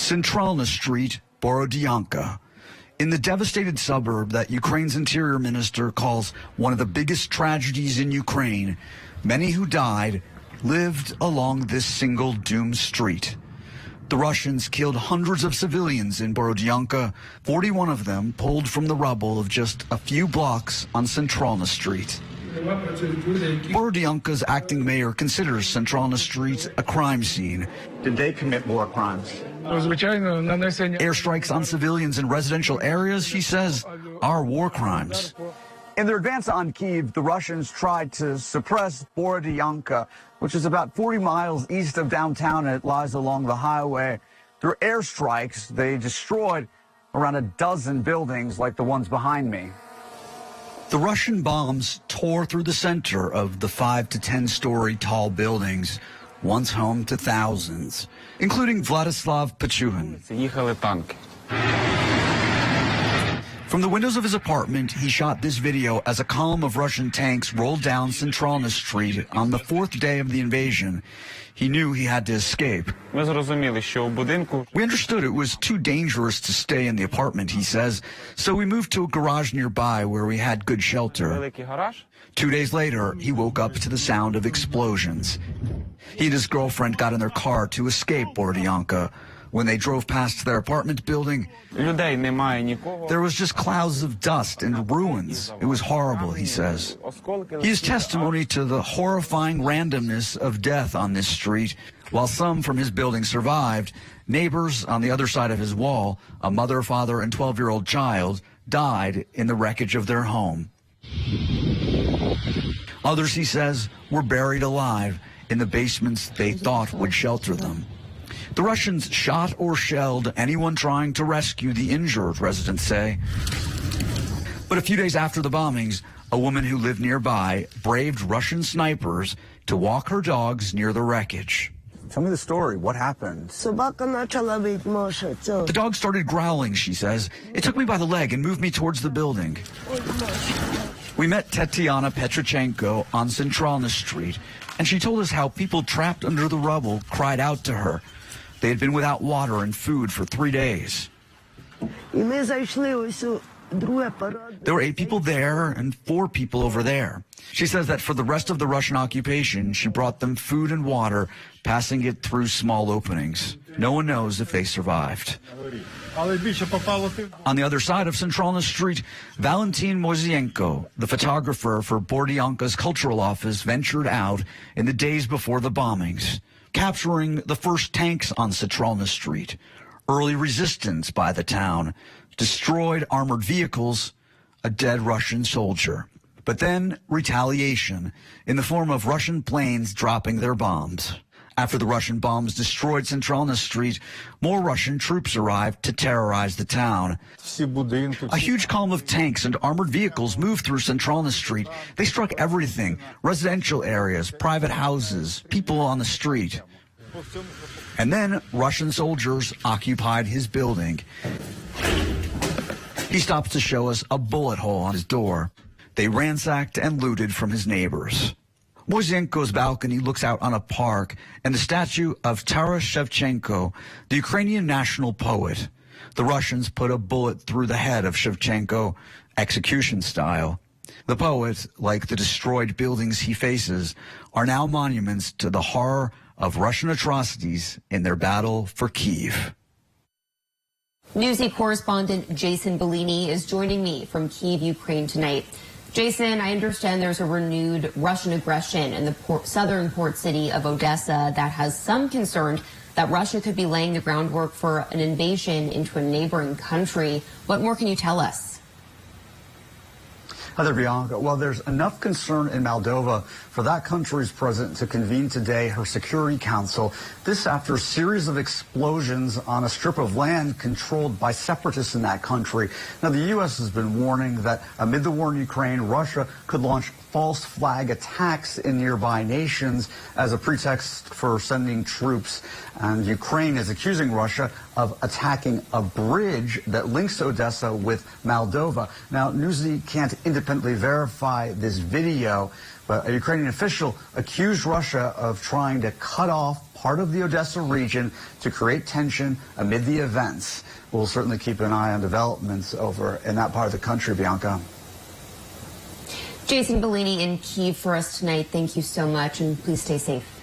Centralna Street, Borodyanka. In the devastated suburb that Ukraine's interior minister calls one of the biggest tragedies in Ukraine, many who died lived along this single doomed street. The Russians killed hundreds of civilians in Borodyanka, 41 of them pulled from the rubble of just a few blocks on Centralna Street. Borodyanka's acting mayor considers Centralna Street a crime scene. Did they commit war crimes? Airstrikes on civilians in residential areas, he says, are war crimes. In their advance on Kyiv, the Russians tried to suppress Borodyanka, which is about 40 miles east of downtown. It lies along the highway. Through airstrikes, they destroyed around a dozen buildings like the ones behind me. The Russian bombs tore through the center of the 5 to 10-story tall buildings, once home to thousands, including Vladislav Pachuhin. From the windows of his apartment, he shot this video as a column of Russian tanks rolled down Centralna Street on the 4th day of the invasion. He knew he had to escape. We understood it was too dangerous to stay in the apartment, he says, so we moved to a garage nearby where we had good shelter. 2 days later, he woke up to the sound of explosions. He and his girlfriend got in their car to escape Borodyanka. When they drove past their apartment building, there was just clouds of dust and ruins. It was horrible, he says. He is testimony to the horrifying randomness of death on this street. While some from his building survived, neighbors on the other side of his wall, a mother, father, and 12-year-old child, died in the wreckage of their home. Others, he says, were buried alive in the basements they thought would shelter them. The Russians shot or shelled anyone trying to rescue the injured, residents say. But a few days after the bombings, a woman who lived nearby braved Russian snipers to walk her dogs near the wreckage. Tell me the story. What happened? The dog started growling, she says. It took me by the leg and moved me towards the building. We met Tetiana Petrochenko on Centralna Street, and she told us how people trapped under the rubble cried out to her. They had been without water and food for 3 days. There were 8 people there and 4 people over there. She says that for the rest of the Russian occupation, she brought them food and water, passing it through small openings. No one knows if they survived. On the other side of Centralna Street, Valentin Moisenko, the photographer for Borodyanka's cultural office, ventured out in the days before the bombings, capturing the first tanks on Centralna Street, early resistance by the town, destroyed armored vehicles, a dead Russian soldier. But then retaliation in the form of Russian planes dropping their bombs. After the Russian bombs destroyed Centralna Street, more Russian troops arrived to terrorize the town. A huge column of tanks and armored vehicles moved through Centralna Street. They struck everything, residential areas, private houses, people on the street. And then Russian soldiers occupied his building. He stops to show us a bullet hole on his door. They ransacked and looted from his neighbors. Moisenko's balcony looks out on a park and the statue of Taras Shevchenko, the Ukrainian national poet. The Russians put a bullet through the head of Shevchenko, execution style. The poet, like the destroyed buildings he faces, are now monuments to the horror of Russian atrocities in their battle for Kyiv. Newsy correspondent Jason Bellini is joining me from Kyiv, Ukraine tonight. Jason, I understand there's a renewed Russian aggression in the southern port city of Odessa that has some concern that Russia could be laying the groundwork for an invasion into a neighboring country. What more can you tell us? Hi there, Bianca. Well, there's enough concern in Moldova for that country's president to convene today her Security Council. This after a series of explosions on a strip of land controlled by separatists in that country. Now, the U.S. has been warning that amid the war in Ukraine, Russia could launch false flag attacks in nearby nations as a pretext for sending troops. And Ukraine is accusing Russia of attacking a bridge that links Odessa with Moldova. Now, Newsy can't independently verify this video, but a Ukrainian official accused Russia of trying to cut off part of the Odessa region to create tension amid the events. We'll certainly keep an eye on developments over in that part of the country, Bianca. Jason Bellini in Kyiv for us tonight. Thank you so much, and please stay safe.